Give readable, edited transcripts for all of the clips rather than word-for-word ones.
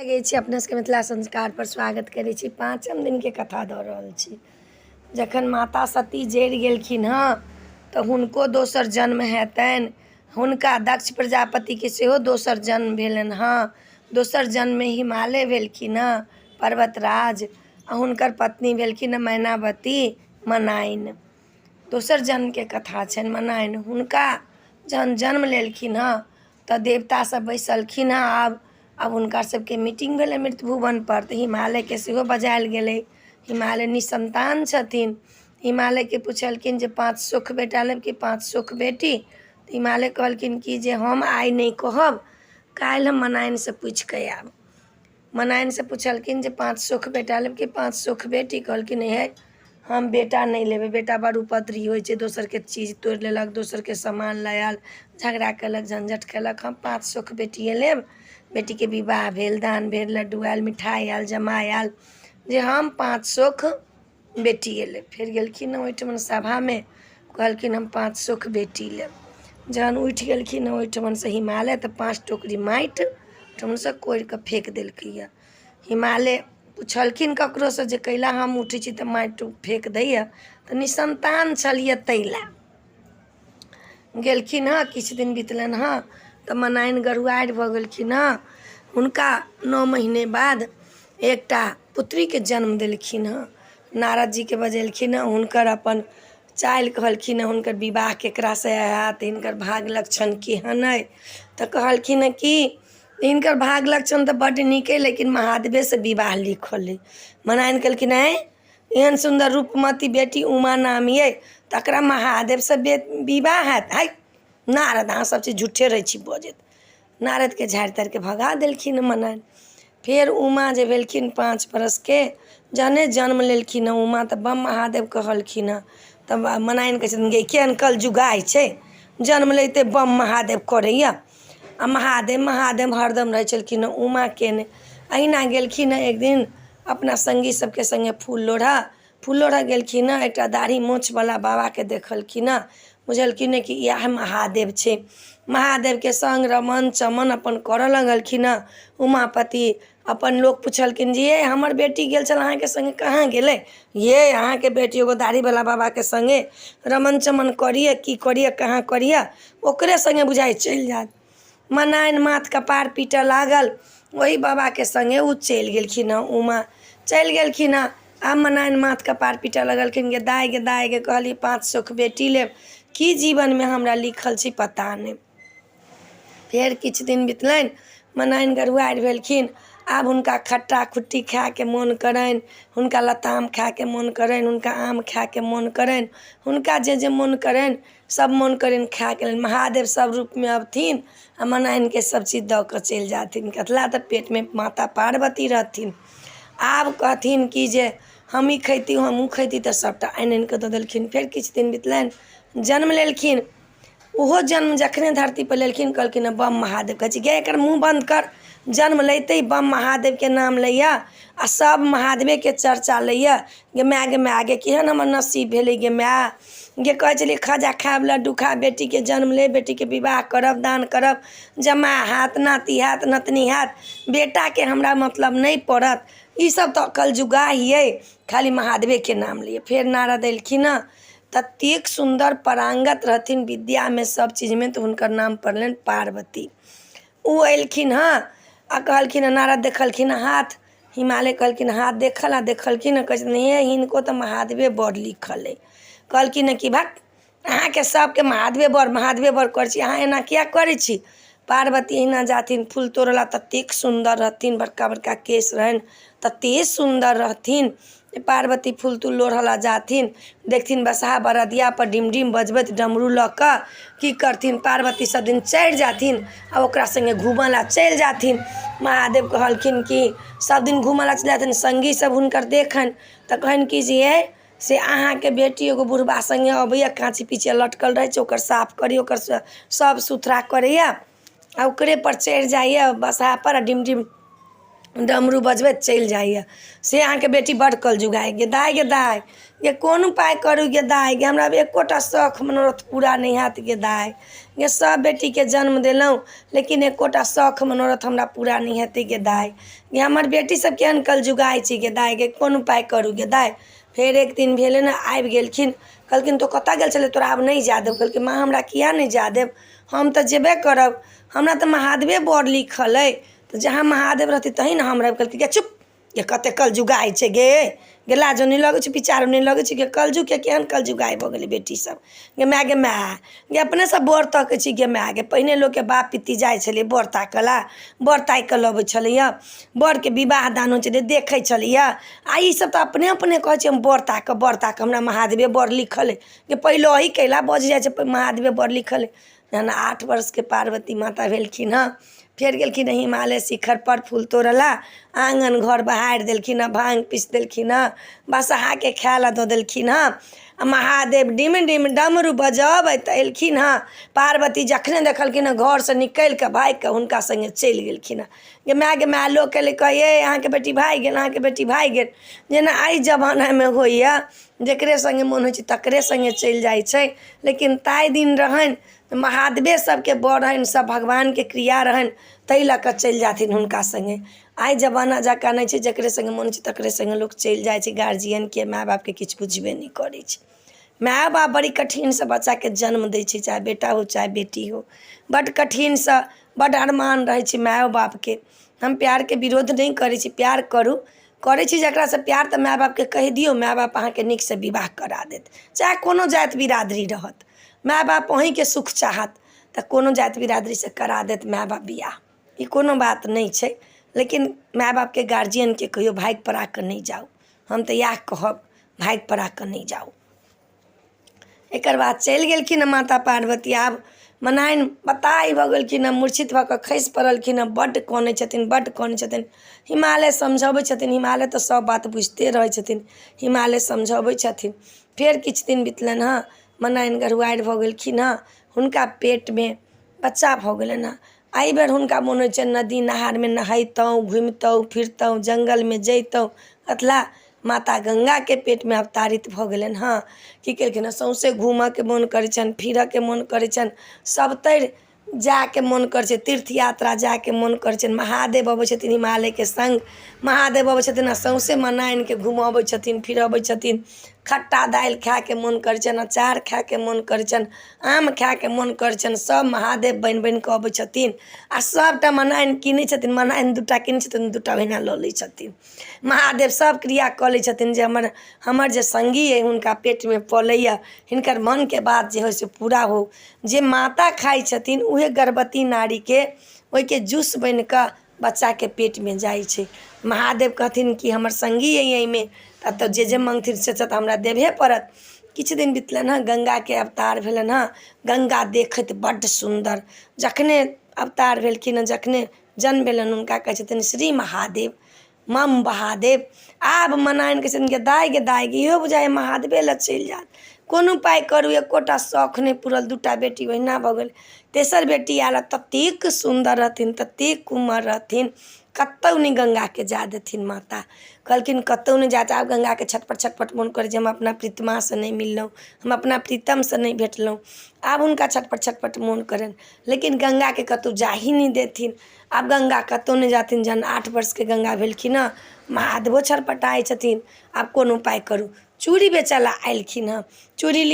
लगे छी अपने सबके मिथिला संस्कार पर स्वागत करै छी। पाँचम दिन के कथा दऽ रहल छी। जखन माता सती जरि गेलखिन हँ तऽ हुनको दोसर जन्म हेतनि। हुनका दक्ष प्रजापति के सेहो दोसर जन्म भेलनि हँ। दोसर जन्म में हिमालय भेलखिन हँ, पर्वतराज, आ हुनकर पत्नी भेलखिन मैनावती मनाइन। दोसर जन्म के कथा छनि मनाइन। हुनका जहन जन्म लेलखिन हँ तऽ देवता सब बैसलखिन हँ। अब हुनका सबके मीटिंग भेलै मृत्यु भुवन पर, तऽ हिमालय के सेहो बजायल गेलै। हिमालय निसंतान छथिन। हिमालय के पूछलखिन जे 5 सुख बेटा लेब कि 5 सुख बेटी। तऽ हिमालय कहलखिन कि जे हम आइ नहीं कहब, काल्हि हम मनाइन से पूछि के आयब। मनाइन से पूछलखिन जे 5 सुख बेटा लेब कि 5 सुख बेटी। कहलखिन हे हम बेटा नहीं लेबै, बेटा बड़ उपद्री होइ छै, दोसर के चीज तोड़ लेलक, दोसर के सामान लायल, झगड़ा केलक, झंझट केलक। हम 5 सुख बेटिए लेब। बेटी के विवाह भेल, दान भेल, लड्डू आयल, मिठाई आयल, जमाई आयल, जे हम 5 सुख बेटिए लेब। फिर गेलखिन ओहिठमन सभा में, कहलखिन हम 5 सुख बेटी लेब। जहन उठि गेलखिन ओहिठमन से हिमालय तऽ 5 टोकरी माटि ओहिठमन से कोड़ि के फेंक देलकै। हिमालय पूछलखिन ककरो से जे कैला हम उठै छी तऽ माटि फेंक दैया, तऽ निसंतान छलिए तैला। गेलखिन हँ, किछु दिन बीतलनि हँ तऽ मनाइन गरुआरि भऽ गेलखिन हँ। हुनका 9 महीने बाद एकटा पुत्री के जन्म देलखिन हँ। नारद जी के बजेलखिन हँ। हुनकर अपन चालि कहलखिन हँ, हुनकर विवाह केकरा से हैत, हिनकर भाग लक्षण केहन अइ। तऽ कहलखिन हँ कि हिनकर भाग लक्षण तऽ बड्ड नीक अइ, लेकिन महादेवे से विवाह लिखल अइ। मनाइन कहलखिन है एहन सुंदर रूपमती बेटी उमा नाम ये, तकरा महादेव से विवाह हैत। है नारद, अहाँ सब चीज झूठे रहै छी बजैत। नारद के झाड़ि तारि के भगा देलखिन मनाइन। फिर उमा जे भेलखिन 5 बरस के, जहने जन्म लेलखिन उमा तऽ बम महादेव कहलखिन हँ। तब मनाइन कहै छथिन गे केहन कल जुगाइ छै, जन्म लैते बम महादेव करैया। आ महादेव महादेव हरदम रहै छलखिन उमा केने। अहिना गेलखिन एक दिन अपना संगी सबके संगे फूल लोढ़ा गेलखिन। एकटा दाढ़ी मोछ वाला बाबा के देखलखिन, बुझलखिन कि यह महादेव छै। महादेव के संग रमन चमन अपन करऽ लगलखिन। उमापति अपन लोग पूछलखिन जे ये हमर बेटी गेल छल अहाँ के संगे, कहाँ गेलै? ये अहाँ के बेटी एगो दाढ़ी वाला बाबा के संगे रमन चमन करिए, की करिए, कहाँ करिए, ओकरे संगे बुझाइ चलि जात। मनाइन माथ कपार पीटऽ लागल। वही बाबा के संगे उ चलि गेलखिन। उमा चलि गेलखिन। आब मनाइन माथ कपार पीटऽ लगलखिन गे दाइ गे कहली 5 सुख बेटी लेब, की जीवन में हमरा लिखल छै पता नहीं। फिर किछु दिन बितलनि, मनाइन गरुआरि भेलखिन। आब हुनका खट्टा खुट्टी खाए के मोन करनि, हुनका लताम खाए के मोन करनि, हुनका आम खाए के मोन करनि, हुनका जे जे मोन करनि सब मोन करनि खाए के। महादेव सब रूप में अबथिन आ मनाइन के सब चीज दऽ कऽ चलि जाथिन। कतला तऽ पेट में माता पार्वती रहथिन। आब कहथिन कि जे हम ई खैती हम ऊ खैती, तऽ सबटा आनि आनि कऽ दऽ देलखिन। फेर किछु दिन बितलनि, जन्म लेलखिन। ओहो जन्म जखने धरती पर लेलखिन कहलखिन बम महादेव। कहै छै गे एकर मुँह बंद कर। जन्म लैते बम महादेव के नाम लैया आ सब महादेवे के चर्चा लैया। गे माय गे केहन हमर नसीब भेलै गे माय। गे कहै छलियै खाजा खायब, लड्डू खायब, बेटी के जन्म ले, बेटी के विवाह करब, दान करब, जमाई हैत, नाती हैत, नतनी हैत, बेटा के हमरा मतलब नहीं पड़त। ई सब तो कलजुगा हियै, खाली महादेवे के नाम लिए। फिर नारद एलखिन। ततेक सुंदर परांगत रहथिन विद्या में, सब चीज में, तो हुनकर नाम पड़लनि पार्वती। उ एलखिन हँ आ कहलखिन नारद देखलखिन हाथ। हिमालय कहलखिन हाथ देखल आ देखलखिन कहै छथिन हे हिनको तऽ महादेवे बड़ लिखल अइ। कहलखिन कि भक अहाँ के सबके महादेवे बड़ करै छी, अहाँ एना किया करै छी? पार्वती अहिना जाथिन फूल तोड़ला, ततेक सुंदर रहथिन, बड़का बड़का केश रहनि, ततेक सुंदर रहथिन। पार्वती फूल तूल लोढ़ला जाथिन, देखथिन बसहा बरदिया पर डिम डिम बजबैत डमरू लऽ कऽ की करथिन, पार्वती सब दिन चढ़ि जाथिन आ ओकरा संगे घूमऽ ला चलि जाथिन। महादेव कहलखिन कि सब दिन घूमऽ ला चलि जाथिन, संगी सब हुनकर देखनि तऽ कहनि कि जे ये से अहाँ के बेटी एगो बुढ़बा संगे अबैया, काँची पीछे लटकल रहै छै, ओकर साफ करी, ओकर सब सुथरा करैया आ ओकरे पर चढ़ि जाइया बसहा पर डिम डिम डमरू बजबैत चलि जाइए से अहाँके बेटी बड़ कलजुगाइ गे दाइ गे कोन उपाय करू गे दाइ गे हमरा एकोटा शौख मनोरथ पूरा नहि हैत गे दाइ गे सब बेटीके जन्म देलहुँ लेकिन एकोटा शौख मनोरथ हमरा पूरा नहि हेतै गे दाइ गे हमर बेटी सब केहन कलजुगाइ छै गे दाइ गे कोन उपाय करू गे दाइ। फेर एक दिन भेलै ने आबि गेलखिन कहलखिन तो कतऽ गेल छलै तोरा आब नहि जा देब। कहलकै माँ हमरा किया नहि जा देब हम तऽ जेबे करब हमरा तऽ महादेवे बड़ लिखल अइ तऽ जहाँ महादेव रहतै तही ने हम रहब। कहलकै गे चुप गे कते कलजुगाइ छै गे लाजो नहि लगै छै विचारो नहि लगै छै गे कलजुगके केहन कलजुगाइ भऽ गेलै बेटी सब गे माय गे अपने सब बर तकै छी गे माय गे पहिने लोकके बाप पित्ती जाइ छलै बर ताकला बर ताकि कऽ लबै छलैए बरके विवाह दान होइ छलै देखै छलैए आ ई सब तऽ अपने कहै छै हम बर ताकब हमरा महादेवे बड़ लिखल अइ गे पहिले अही कैला बज जाइ छै महादेवे बड़ लिखल अइ। जहन 8 वर्षके पार्वती माता भेलखिन हँ फेर गेलखिन हिमालय शिखर पर फूल तोड़ला आँगन घर बहारि देलखिन हँ भाङ्ग पीस देलखिन हँ बसहाके खाय लए दऽ देलखिन हँ आ महादेव डिम डिम डमरू बजबैत एलखिन हँ। पार्वती जखने देखलखिन हँ घरसँ निकलिकऽ भागिकऽ हुनका सङ्गे चलि गेलखिन हँ। गे माय लोक कहे अहाँके बेटी भागि गेल अहाँके बेटी भागि गेल जेना एहि जमानामे होइए जकरे सङ्गे मोन होइ छै तकरे सङ्गे चलि जाइ छै लेकिन ताहि दिन रहनि महादेवे सबके बड़ रहनि सब भगवानके क्रिया रहनि ताहि लऽ कऽ चलि जाथिन हुनका सङ्गे। आइ जमाना जकाँ नहि छै जकरे सङ्गे मोन छै तकरे सङ्गे लोक चलि जाइ छै गार्जियनके माय बापके किछु बुझबे नहि करै छै। माय बाप बड़ी कठिनसँ बच्चाके जन्म दै छै चाहे बेटा हो चाहे बेटी हो बड्ड कठिनसँ बड्ड अरमान रहै छै माय बापके। हम प्यारके विरोध नहि करै छी प्यार करू करै छी जकरासँ प्यार तऽ माय बापके कहि दियौ माय बाप अहाँके नीकसँ विवाह करा देत चाहे कोनो जाति बिरादरी रहत माय बाप अहीँके सुख चाहत तऽ कोनो जाति बिरादरीसँ करा देत माय बाप बियाह ई कोनो बात नहि छै। लेकिन माय बापके गार्जियनके कहियो भागि पड़ा कऽ नहि जाउ हम तऽ इएह कहब भागि पड़ा कऽ नहि जाउ। एकर बाद चलि गेलखिन हँ माता पार्वती आब मनाइन बताइ भऽ गेलखिन हँ मूर्छित भऽ कऽ खसि पड़लखिन हँ बड्ड कानै छथिन हिमालय समझबै छथिन हिमालय तऽ सब बात बुझिते रहै छथिन हिमालय समझबै छथिन। फेर किछु दिन बितलनि हँ मनाइन गरुआरि भऽ गेलखिन हँ हुनका पेटमे बच्चा भऽ गेलनि हँ। एहि बेर हुनका मोन होइ छनि नदी नहारमे नहैतहुँ घुमितहुँ फिरतहुँ जङ्गलमे जैतहुँ कतला माता गङ्गाके पेटमे अवतारित भऽ गेलनि हँ की केलखिन हँ सौँसे घूमऽके मोन करै छनि फिरऽके मोन करै छनि सबतरि जाके मोन करै छै तीर्थ यात्रा जाके मोन करै छनि। महादेव अबै छथिन हिमालयके सङ्ग महादेव अबै छथिन आ सौँसे मनाइनके घुमबै छथिन फिरबै छथिन खट्टा दालि खायके मोन करै छनि अचार खायके मोन करै छनि आम खायके मोन करै छनि सब महादेव बनि कऽ अबै छथिन आ सबटा मनाइन किनै छथिन मनाइन 2टा किनै छथिन 2टा ओहिना लऽ लै छथिन। महादेव सब क्रिया कऽ लै छथिन जे हमर जे सङ्गी अइ हुनका पेटमे पलैए हिनकर मनके बात जे होइ से पूरा हो। जे माता खाइ छथिन उहे गर्भवती नारीके ओहिके जूस बनि कऽ बच्चाके पेटमे जाइ छै। महादेव कहथिन कि हमर सङ्गी अइ एहिमे तऽ जे मङ्गथिन से तऽ हमरा देबहे पड़त। किछु दिन बितलनि हँ गङ्गाके अवतार भेलनि हँ गङ्गा देखैत बड्ड सुन्दर जखने अवतार भेलखिन हँ जखने जन्म भेलनि हुनका कहै छथिन श्री महादेव मम महादेव। आब मनाइन कहै छथिन गे दाइ इहो बुझाइ महादेवे लए चलि जायत कोन उपाय करू एकोटा शौख नहि पूरल 2टा बेटी ओहिना भऽ गेल। तेसर बेटी आयल ततेक सुन्दर रहथिन ततेक कुमर रहथिन कतहु नहि गङ्गाके जा देथिन माता कहलखिन कतहु नहि जात। आब गङ्गाके छटपट मोन करै जे हम अपना प्रीतमासँ नहि मिललहुँ हम अपना प्रीतमसँ नहि भेटलहुँ आब हुनका छटपट मोन करनि लेकिन गङ्गाके कतहु जा ही नहीं देथिन। आब गङ्गा कतहु नहि जाथिन जहन 8 वर्षके गङ्गा भेलखिन हँ महादेवो छटपटाइ छथिन आब कोन उपाय करू। चूड़ी बेचऽ ला एलखिन हँ चूड़ी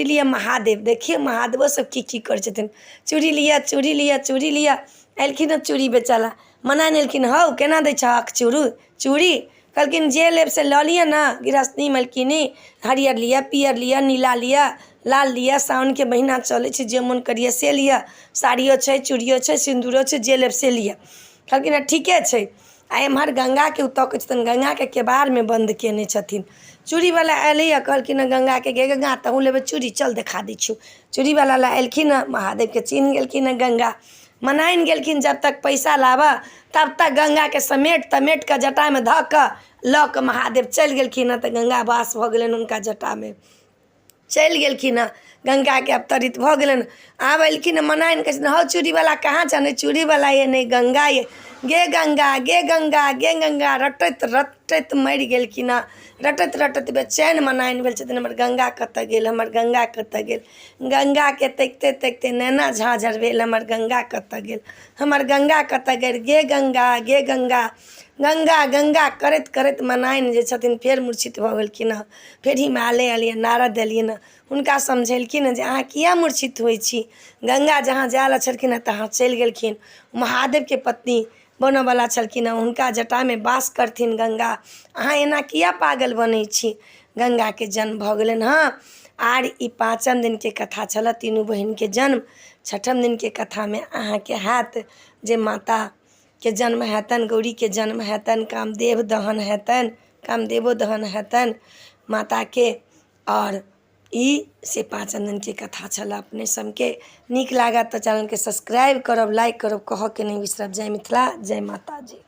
लिअ महादेव देखिए महादेवो सब की करै छथिन चूड़ी लिअ एलखिन हँ चूड़ी बेचऽ ला मनाइन एलखिन हौ केना दै छहक चूड़ी कहलखिन जे लेब से लऽ लिअ ने गृहस्थी मलकिनी हरियर लिअ पियर लिअ नीला लिअ लाल लिअ साउनके महीना चलै छै जे मोन करिए से लिअ साड़ियो छै चूड़ियो छै सिन्दूरो छै जे लेब से लिअ। कहलखिन हँ ठीके छै। आ एम्हर गङ्गाके उतकै छथिन गङ्गाके केबाड़मे बन्द केने छथिन। चूड़ीवला एलैए कहलखिन हँ गङ्गाके गे गङ्गा तहूँ लेबै चूड़ी चल देखा दै छियौ। चूड़ीवला ला एलखिन हँ महादेवके चिन्ह गेलखिन हँ गङ्गा मनाइन गेलखिन जब तक पैसा लाबऽ तब तक गङ्गाके समेट कऽ जटामे धऽ कऽ लऽ कऽ महादेव चलि गेलखिन हँ तऽ गङ्गा वास भऽ गेलनि हुनका जटामे चलि गेलखिन हँ। गंगा के अवतरित भऽ गेलन। आब एलखिन मनाइन कहै हौ चूड़ीवाला कहाँ छन, चूड़ीवाला ये नहीं गंगा ये, गे गंगा गे गंगा गे गंगा रटैत रटैत मरि गेलखिन हँ। रटैत रटैत बेचैन मनाइन भेल छथिन, हमर गंगा कतऽ गेल, हमर गंगा कतऽ गेल। गंगाके तकिते तकिते नैना झाँझर भेल, हमर गंगा कतऽ गेल, हमर गंगा कतऽ गेल, गे गंगा गे गंगा गंगा गंगा करैत करैत मनाइन जे छथिन फेर मूर्छित भऽ गेलखिन हँ। फेर हिमालय एलियन, नारद एलियन, हुनका समझेलखिन हँ जे अहाँ किया मूर्छित होइ छी। गंगा जहाँ जायल छलखिन हँ तहाँ चलि गेलखिन। महादेवके पत्नी बनऽवला छलखिन हँ, हुनका जटामे वास करथिन गंगा, अहाँ एना किया पागल बनै छी। गंगाके जन्म भऽ गेलनि हँ। आर ई 5म दिनके कथा छल, तीनू बहिनके जन्म। 6म दिनके कथामे अहाँके हैत जे माताके जन्म हेतनि, गौरीके जन्म हेतनि, कामदेव दहन हेतनि, कामदेवो दहन हेतनि माताके। और ई से 5म दिनके कथा छल। अपने सबके नीक लागत तऽ चैनलके सब्सक्राइब करब, लाइक करब, कहऽके नहीं बिसरब। जय मिथिला, जय माता जी।